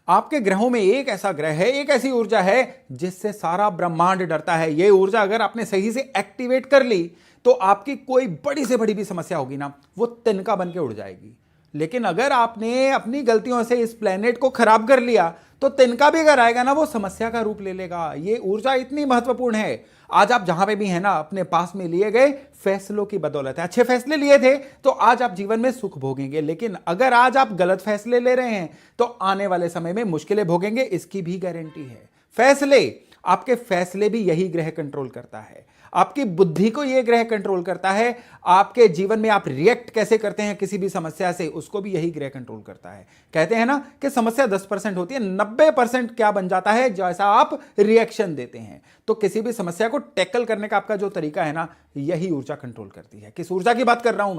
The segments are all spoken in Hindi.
आपके ग्रहों में एक ऐसा ग्रह है, एक ऐसी ऊर्जा है जिससे सारा ब्रह्मांड डरता है। ये ऊर्जा अगर आपने सही से एक्टिवेट कर ली तो आपकी कोई बड़ी से बड़ी भी समस्या होगी ना, वो तिनका बन के उड़ जाएगी। लेकिन अगर आपने अपनी गलतियों से इस प्लेनेट को खराब कर लिया तो तिनका भी अगर आएगा ना, वो समस्या का रूप ले लेगा। ये ऊर्जा इतनी महत्वपूर्ण है। आज आप जहां पे भी हैं ना, अपने पास में लिए गए फैसलों की बदौलत है। अच्छे फैसले लिए थे तो आज आप जीवन में सुख भोगेंगे, लेकिन अगर आज आप गलत फैसले ले रहे हैं तो आने वाले समय में मुश्किलें भोगेंगे, इसकी भी गारंटी है। आपके फैसले भी यही ग्रह कंट्रोल करता है। आपकी बुद्धि को यह ग्रह कंट्रोल करता है। आपके जीवन में आप रिएक्ट कैसे करते हैं किसी भी समस्या से, उसको भी यही ग्रह कंट्रोल करता है। कहते हैं ना कि समस्या 10% होती है, 90% क्या बन जाता है, जैसा आप रिएक्शन देते हैं। तो किसी भी समस्या को टैकल करने का आपका जो तरीका है ना, यही ऊर्जा कंट्रोल करती है। किस ऊर्जा की बात कर रहा हूं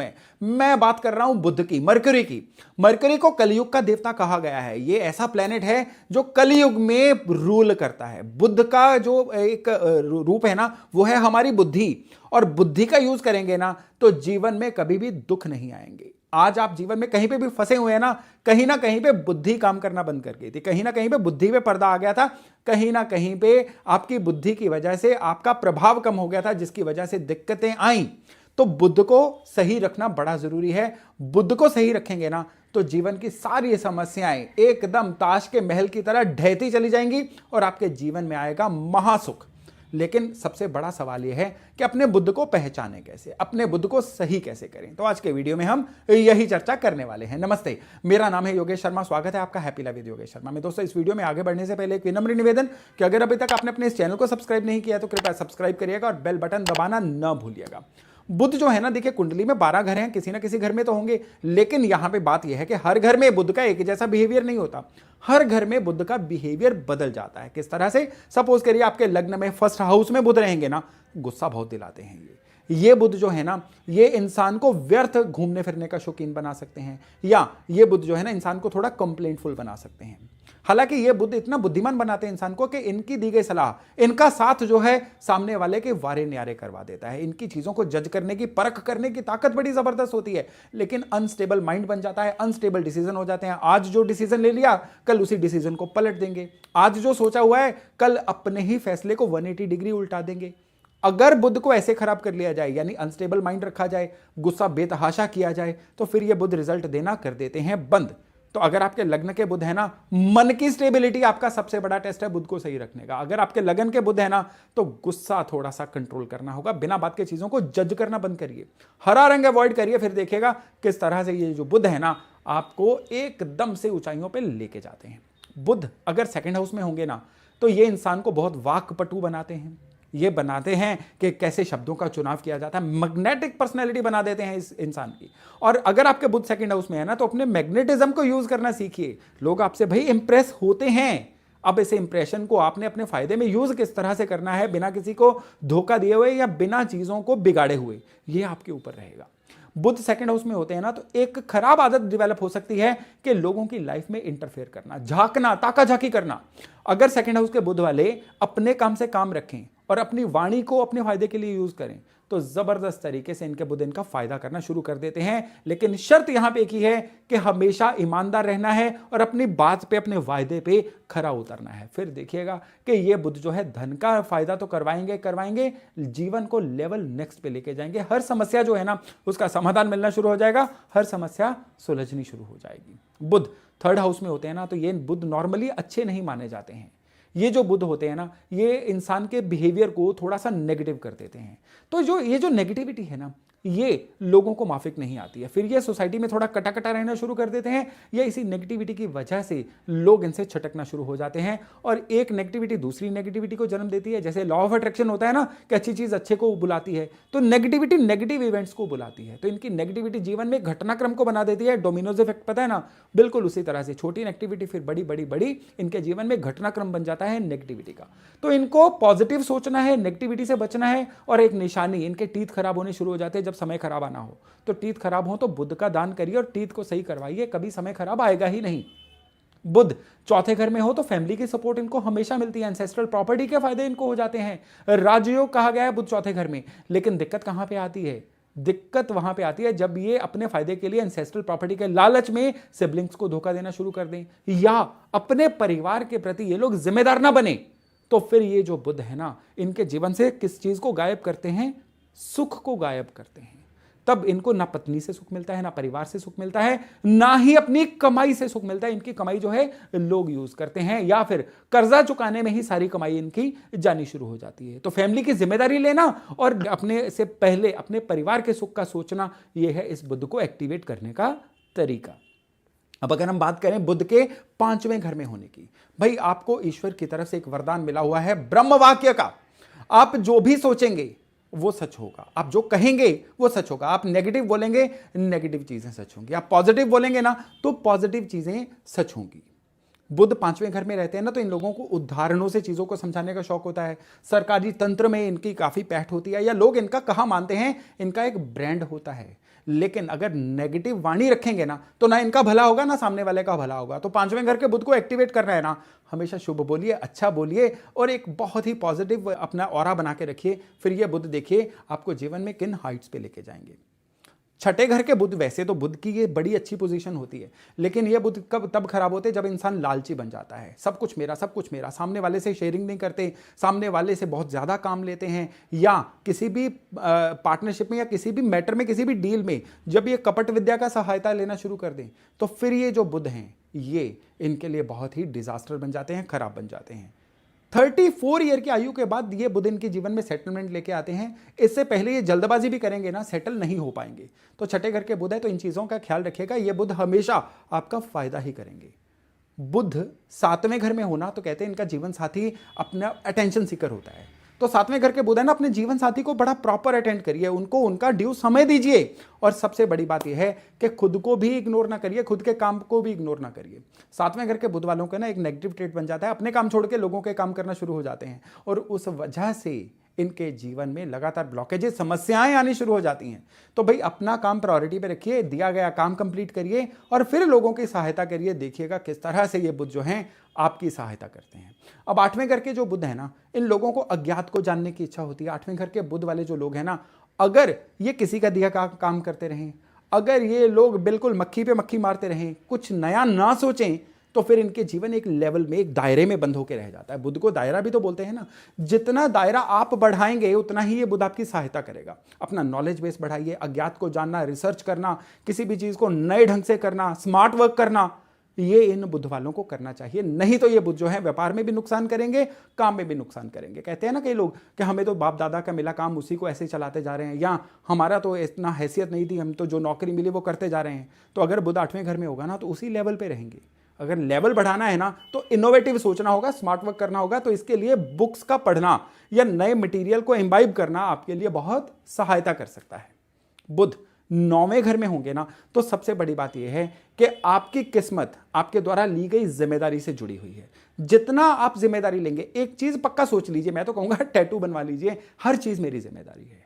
मैं बात कर रहा हूं बुध की, मरकरी की। मरकरी को कलयुग का देवता कहा गया है। यह ऐसा प्लेनेट है जो कलयुग में रूल करता है। बुध का जो एक रूप है ना, वो है हमारी बुद्धि, और बुद्धि का यूज करेंगे ना तो जीवन में कभी भी दुख नहीं आएंगे। आज आप जीवन में कहीं पे भी फंसे हुए हैं ना कहीं पे बुद्धि काम करना बंद कर गई थी, कहीं ना कहीं पे बुद्धि पे पर्दा आ गया था, कहीं ना कहीं पे आपकी बुद्धि की वजह से आपका प्रभाव कम हो गया था, जिसकी वजह से दिक्कतें आई। तो बुद्ध को सही रखना बड़ा जरूरी है। बुद्ध को सही रखेंगे ना तो जीवन की सारी समस्याएं एकदम ताश के महल की तरह ढहती चली जाएंगी और आपके जीवन में आएगा महासुख। लेकिन सबसे बड़ा सवाल यह है कि अपने बुद्ध को पहचानें कैसे, अपने बुद्ध को सही कैसे करें। तो आज के वीडियो में हम यही चर्चा करने वाले हैं। नमस्ते, मेरा नाम है योगेश शर्मा। स्वागत है आपका happy life with Yogesh Sharma में। दोस्तों, इस वीडियो में आगे बढ़ने से पहले एक विनम्र निवेदन कि अगर अभी तक आपने अपने इस चैनल को सब्सक्राइब नहीं किया तो कृपया सब्सक्राइब करिएगा और बेल बटन दबाना न भूलिएगा। बुध जो है ना, देखिए कुंडली में 12 घर हैं, किसी ना किसी घर में तो होंगे, लेकिन यहां पे बात यह है कि हर घर में बुध का एक जैसा बिहेवियर नहीं होता। हर घर में बुध का बिहेवियर बदल जाता है। किस तरह से? सपोज करिए आपके लग्न में फर्स्ट हाउस में बुध रहेंगे ना, गुस्सा बहुत दिलाते हैं। ये बुध जो है ना, ये इंसान को व्यर्थ घूमने फिरने का शौकीन बना सकते हैं, या ये बुध जो है ना इंसान को थोड़ा कंप्लेंटफुल बना सकते हैं। हालांकि ये बुध इतना बुद्धिमान बनाते हैं इंसान को कि इनकी दी गई सलाह, इनका साथ जो है सामने वाले के वारे न्यारे करवा देता है। इनकी चीजों को जज करने की, परख करने की ताकत बड़ी जबरदस्त होती है, लेकिन अनस्टेबल माइंड बन जाता है, अनस्टेबल डिसीजन हो जाते हैं। आज जो डिसीजन ले लिया, कल उसी डिसीजन को पलट देंगे। आज जो सोचा हुआ है, कल अपने ही फैसले को 180 डिग्री उल्टा देंगे। अगर बुध को ऐसे खराब कर लिया जाए, यानी अनस्टेबल माइंड रखा जाए, गुस्सा बेतहाशा किया जाए, तो फिर ये बुध रिजल्ट देना कर देते हैं बंद। तो अगर आपके लग्न के बुध है ना, मन की स्टेबिलिटी आपका सबसे बड़ा टेस्ट है बुध को सही रखने का। अगर आपके लगन के बुध है ना, तो गुस्सा थोड़ा सा कंट्रोल करना होगा। बिना बात के चीजों को जज करना बंद करिए, हरा रंग अवॉइड करिए, फिर देखिएगा किस तरह से ये जो बुध है ना, आपको एकदम से ऊंचाइयों पे लेके जाते हैं। बुध अगर सेकंड हाउस में होंगे ना, तो ये इंसान को बहुत वाकपटु बनाते हैं। ये बनाते हैं कि कैसे शब्दों का चुनाव किया जाता है, मैग्नेटिक पर्सनैलिटी बना देते हैं इस इंसान की। और अगर आपके बुध सेकंड हाउस में है ना, तो अपने मैग्नेटिज्म को यूज करना सीखिए। लोग आपसे भाई इंप्रेस होते हैं। अब इस इंप्रेशन को आपने अपने फायदे में यूज किस तरह से करना है, बिना किसी को धोखा दिए हुए या बिना चीजों को बिगाड़े हुए, ये आपके ऊपर रहेगा। बुध सेकंड हाउस में होते हैं ना, तो एक खराब आदत डेवलप हो सकती है कि लोगों की लाइफ में इंटरफेयर करना, झांकना, ताका-झाकी करना। अगर सेकंड हाउस के बुध वाले अपने काम से काम रखें और अपनी वाणी को अपने फायदे के लिए यूज करें, तो जबरदस्त तरीके से इनके बुध इनका फायदा करना शुरू कर देते हैं। लेकिन शर्त यहां पे एक ही है कि हमेशा ईमानदार रहना है और अपनी बात पे, अपने वायदे पे खरा उतरना है। फिर देखिएगा कि ये बुध जो है धन का फायदा तो करवाएंगे, जीवन को लेवल नेक्स्ट पे लेके जाएंगे। हर समस्या जो है ना, उसका समाधान मिलना शुरू हो जाएगा, हर समस्या सुलझनी शुरू हो जाएगी। बुध थर्ड हाउस में होते हैं ना, तो ये बुध नॉर्मली अच्छे नहीं माने जाते हैं। ये जो बुध होते हैं ना, ये इंसान के बिहेवियर को थोड़ा सा नेगेटिव कर देते हैं। तो ये जो नेगेटिविटी है ना, ये लोगों को माफिक नहीं आती है। फिर ये सोसाइटी में थोड़ा कटा कटा रहना शुरू कर देते हैं, या इसी नेगेटिविटी की वजह से लोग इनसे छटकना शुरू हो जाते हैं, और एक नेगेटिविटी दूसरी नेगेटिविटी को जन्म देती है। जैसे लॉ ऑफ अट्रैक्शन होता है ना, कि अच्छी चीज अच्छे को बुलाती है, तो नेगेटिविटी नेगेटिव इवेंट्स को बुलाती है। तो इनकी नेगेटिविटी जीवन में घटनाक्रम को बना देती है। डोमिनोज इफेक्ट पता है ना, बिल्कुल उसी तरह से छोटी नेगेटिविटी फिर बड़ी बड़ी बड़ी इनके जीवन में घटनाक्रम बन जाता है नेगेटिविटी का। तो इनको पॉजिटिव सोचना है, नेगेटिविटी से बचना है। और एक निशानी, इनके टीथ खराब होने शुरू हो जाते हैं जब समय खराब आना हो। तो टीथ खराब हो तो बुध का दान करिए और टीथ को सही करवाइए, कभी समय खराब आएगा ही नहीं। बुध चौथे घर में हो तो फैमिली की सपोर्ट इनको हमेशा मिलती है, एंसेस्ट्रल प्रॉपर्टी के फायदे इनको हो जाते हैं। राजयोग कहा गया है बुध चौथे घर में, लेकिन दिक्कत कहां पे आती है? दिक्कत वहां पे आती है जब ये अपने फायदे के लिए एंसेस्ट्रल प्रॉपर्टी के लालच में सिबलिंग्स को धोखा देना शुरू कर दें, या अपने परिवार के प्रति ये लोग जिम्मेदार ना बने। तो फिर ये जो बुध है ना, इनके जीवन से किस चीज को गायब करते हैं? सुख को गायब करते हैं। तब इनको ना पत्नी से सुख मिलता है, ना परिवार से सुख मिलता है, ना ही अपनी कमाई से सुख मिलता है। इनकी कमाई जो है लोग यूज करते हैं, या फिर कर्जा चुकाने में ही सारी कमाई इनकी जानी शुरू हो जाती है। तो फैमिली की जिम्मेदारी लेना और अपने से पहले अपने परिवार के सुख का सोचना, यह है इस बुध को एक्टिवेट करने का तरीका। अब अगर हम बात करें बुध के 5वें घर में होने की, भाई आपको ईश्वर की तरफ से एक वरदान मिला हुआ है ब्रह्म वाक्य का। आप जो भी सोचेंगे वो सच होगा, आप जो कहेंगे वो सच होगा। आप नेगेटिव बोलेंगे, नेगेटिव चीजें सच होंगी। आप पॉजिटिव बोलेंगे ना, तो पॉजिटिव चीजें सच होंगी। बुध 5वें घर में रहते हैं ना, तो इन लोगों को उदाहरणों से चीजों को समझाने का शौक होता है। सरकारी तंत्र में इनकी काफी पैठ होती है, या लोग इनका कहा मानते हैं, इनका एक ब्रांड होता है। लेकिन अगर नेगेटिव वाणी रखेंगे ना, तो ना इनका भला होगा ना सामने वाले का भला होगा। तो 5वें घर के बुध को एक्टिवेट करना है ना, हमेशा शुभ बोलिए, अच्छा बोलिए, और एक बहुत ही पॉजिटिव अपना ऑरा बना के रखिए। फिर ये बुध देखिए आपको जीवन में किन हाइट्स पे लेके जाएंगे। छठे घर के बुध, वैसे तो बुध की ये बड़ी अच्छी पोजीशन होती है, लेकिन ये बुध कब तब खराब होते हैं जब इंसान लालची बन जाता है। सब कुछ मेरा, सब कुछ मेरा, सामने वाले से शेयरिंग नहीं करते, सामने वाले से बहुत ज्यादा काम लेते हैं, या किसी भी पार्टनरशिप में या किसी भी मैटर में, किसी भी डील में जब ये कपट विद्या का सहायता लेना शुरू कर दें, तो फिर ये जो बुध हैं ये इनके लिए बहुत ही डिजास्टर बन जाते हैं, खराब बन जाते हैं। 34 ईयर की आयु के बाद ये बुध इनके जीवन में सेटलमेंट लेके आते हैं। इससे पहले ये जल्दबाजी भी करेंगे ना, सेटल नहीं हो पाएंगे। तो छठे घर के बुध है, तो इन चीजों का ख्याल रखिएगा। ये बुध हमेशा आपका फायदा ही करेंगे। बुध 7वें घर में होना, तो कहते हैं इनका जीवन साथी अपना अटेंशन सीकर होता है। तो 7वें घर के बुध है ना, अपने जीवन साथी को बड़ा प्रॉपर अटेंड करिए, उनको उनका ड्यू समय दीजिए। और सबसे बड़ी बात यह है कि खुद को भी इग्नोर ना करिए, खुद के काम को भी इग्नोर ना करिए। 7वें घर के बुध वालों का ना एक नेगेटिव ट्रेट बन जाता है, अपने काम छोड़ के लोगों के काम करना शुरू हो जाते हैं, और उस वजह से इनके जीवन में लगातार ब्लॉकेजेस, समस्याएं आनी शुरू हो जाती हैं। तो भाई अपना काम प्रायोरिटी पे रखिए, दिया गया काम कंप्लीट करिए, और फिर लोगों की सहायता करिए। देखिएगा किस तरह से ये बुध जो हैं आपकी सहायता करते हैं। अब 8वें घर के जो बुध है ना, इन लोगों को अज्ञात को जानने की इच्छा होती है। 8वें घर के बुध वाले जो लोग हैं ना, अगर ये किसी का दिया काम करते रहें, अगर ये लोग बिल्कुल मक्खी पे मक्खी मारते रहें, कुछ नया ना सोचें, तो फिर इनके जीवन एक लेवल में, एक दायरे में बंद होकर रह जाता है। बुध को दायरा भी तो बोलते हैं ना। जितना दायरा आप बढ़ाएंगे उतना ही ये बुध आपकी सहायता करेगा। अपना नॉलेज बेस बढ़ाइए, अज्ञात को जानना, रिसर्च करना, किसी भी चीज को नए ढंग से करना, स्मार्ट वर्क करना, ये इन बुध वालों को करना चाहिए। नहीं तो ये बुध जो है व्यापार में भी नुकसान करेंगे, काम में भी नुकसान करेंगे। कहते हैं ना कई लोग कि हमें तो बाप दादा का मिला काम, उसी को ऐसे चलाते जा रहे हैं, या हमारा तो इतना हैसियत नहीं थी, हम तो जो नौकरी मिली वो करते जा रहे हैं। तो अगर बुध 8वें घर में होगा ना, तो उसी लेवल पे रहेंगे। अगर लेवल बढ़ाना है ना, तो इनोवेटिव सोचना होगा, स्मार्ट वर्क करना होगा। तो इसके लिए बुक्स का पढ़ना या नए मटेरियल को इम्बाइब करना आपके लिए बहुत सहायता कर सकता है। बुध 9वें घर में होंगे ना, तो सबसे बड़ी बात यह है कि आपकी किस्मत आपके द्वारा ली गई जिम्मेदारी से जुड़ी हुई है। जितना आप जिम्मेदारी लेंगे, एक चीज पक्का सोच लीजिए, मैं तो कहूंगा टैटू बनवा लीजिए, हर चीज मेरी जिम्मेदारी है।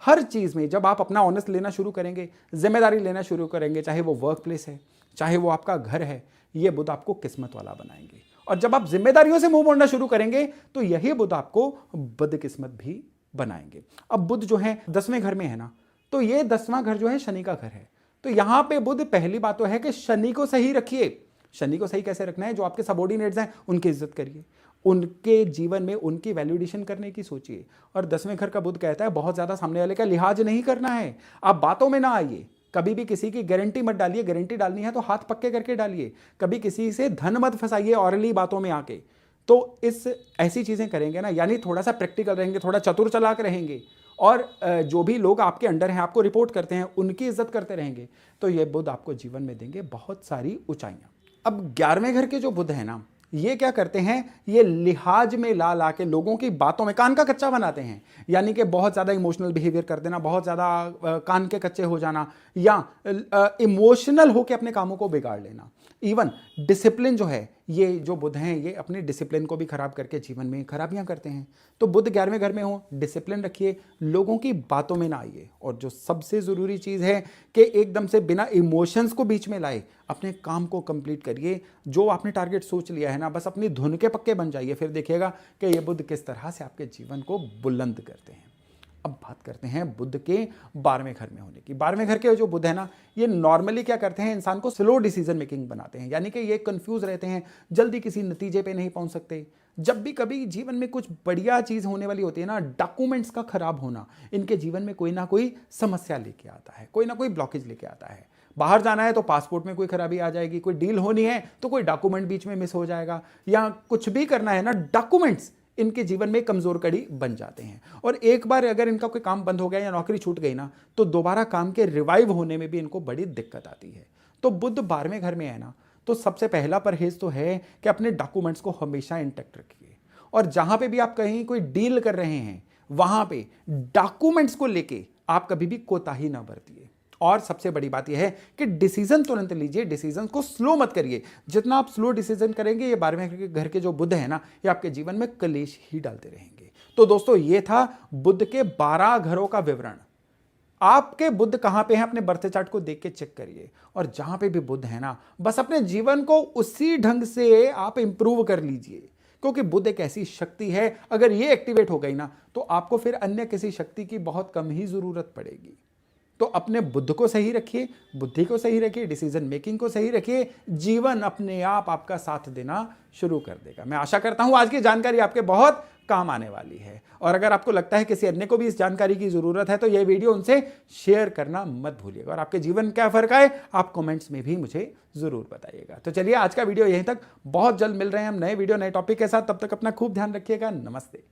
हर चीज में जब आप अपना ऑनेस्ट लेना शुरू करेंगे, जिम्मेदारी लेना शुरू करेंगे, चाहे वो वर्क प्लेस है, चाहे वो आपका घर है, ये बुध आपको किस्मत वाला बनाएंगे। और जब आप जिम्मेदारियों से मुंह मोड़ना शुरू करेंगे, तो यही बुध आपको बदकिस्मत भी बनाएंगे। अब बुध जो है 10वें घर में है ना, तो ये 10वां घर जो है शनि का घर है। तो यहां पे बुध, पहली बात तो है कि शनि को सही रखिए। शनि को सही कैसे रखना है? जो आपके सबॉर्डिनेट्स हैं उनकी इज्जत करिए, उनके जीवन में उनकी वैल्यूडेशन करने की सोचिए। और 10वें घर का बुध कहता है बहुत ज्यादा सामने वाले का लिहाज नहीं करना है। आप बातों में ना आइए, कभी भी किसी की गारंटी मत डालिए। गारंटी डालनी है तो हाथ पक्के करके डालिए। कभी किसी से धन मत फंसाइए ऑरली बातों में आके। तो इस ऐसी चीजें करेंगे ना, यानी थोड़ा सा प्रैक्टिकल रहेंगे, थोड़ा चतुर चालाक रहेंगे, और जो भी लोग आपके अंडर हैं, आपको रिपोर्ट करते हैं, उनकी इज्जत करते रहेंगे, तो ये बुध आपको जीवन में देंगे बहुत सारी ऊंचाइयां। अब 11वें घर के जो बुध है ना, ये क्या करते हैं? ये लिहाज में ला ला के लोगों की बातों में कान का कच्चा बनाते हैं। यानी कि बहुत ज़्यादा इमोशनल बिहेवियर कर देना, बहुत ज़्यादा कान के कच्चे हो जाना, या इमोशनल होकर अपने कामों को बिगाड़ लेना। इवन डिसिप्लिन जो है, ये जो बुध हैं ये अपने डिसिप्लिन को भी खराब करके जीवन में खराबियां करते हैं। तो बुध 11वें घर में हो, डिसिप्लिन रखिए, लोगों की बातों में ना आइए। और जो सबसे ज़रूरी चीज़ है कि एकदम से बिना इमोशंस को बीच में लाए अपने काम को कंप्लीट करिए। जो आपने टारगेट सोच लिया है ना, बस अपनी धुन के पक्के बन जाइए, फिर देखिएगा कि ये बुध किस तरह से आपके जीवन को बुलंद करते हैं। अब बात करते हैं बुध के 12वें घर में होने की। 12वें घर के जो बुध है ना, ये नॉर्मली क्या करते हैं, इंसान को स्लो डिसीजन मेकिंग बनाते हैं, यानी कि ये कंफ्यूज रहते हैं, जल्दी किसी नतीजे पे नहीं पहुंच सकते। जब भी कभी जीवन में कुछ बढ़िया चीज होने वाली होती है ना, डॉक्यूमेंट्स का खराब होना इनके जीवन में कोई ना कोई समस्या लेके आता है, कोई ना कोई ब्लॉकेज लेके आता है। बाहर जाना है तो पासपोर्ट में कोई खराबी आ जाएगी, कोई डील होनी है तो कोई डॉक्यूमेंट बीच में मिस हो जाएगा, या कुछ भी करना है ना, डॉक्यूमेंट्स इनके जीवन में कमजोर कड़ी बन जाते हैं। और एक बार अगर इनका कोई काम बंद हो गया या नौकरी छूट गई ना, तो दोबारा काम के रिवाइव होने में भी इनको बड़ी दिक्कत आती है। तो बुध 12वें घर में है ना, तो सबसे पहला परहेज तो है कि अपने डॉक्यूमेंट्स को हमेशा इंटैक्ट रखिए। और जहां पे भी आप कहीं कोई डील कर रहे हैं, वहां पे डॉक्यूमेंट्स को लेके आप कभी भी कोताही ना बरतिए। और सबसे बड़ी बात यह है कि डिसीजन तुरंत लीजिए, डिसीजन को स्लो मत करिए। जितना आप स्लो डिसीजन करेंगे, ये 12वें घर के जो बुध है ना, ये आपके जीवन में कलेश ही डालते रहेंगे। तो दोस्तों, ये था बुध के 12 घरों का विवरण। आपके बुध कहां पे हैं, अपने बर्थ चार्ट को देख के चेक करिए, और जहां पे भी बुध है ना, बस अपने जीवन को उसी ढंग से आप इंप्रूव कर लीजिए, क्योंकि बुध एक ऐसी शक्ति है, अगर ये एक्टिवेट हो गई ना, तो आपको फिर अन्य किसी शक्ति की बहुत कम ही जरूरत पड़ेगी। तो अपने बुद्ध को सही रखिए, बुद्धि को सही रखिए, डिसीजन मेकिंग को सही रखिए, जीवन अपने आप आपका साथ देना शुरू कर देगा। मैं आशा करता हूं आज की जानकारी आपके बहुत काम आने वाली है, और अगर आपको लगता है किसी अन्य को भी इस जानकारी की जरूरत है तो यह वीडियो उनसे शेयर करना मत भूलिएगा। और आपके जीवन क्या फर्क आए, आप कमेंट्स में भी मुझे जरूर बताइएगा। तो चलिए, आज का वीडियो यहीं तक, बहुत जल्द मिल रहे हैं हम नए वीडियो नए टॉपिक के साथ। तब तक अपना खूब ध्यान रखिएगा। नमस्ते।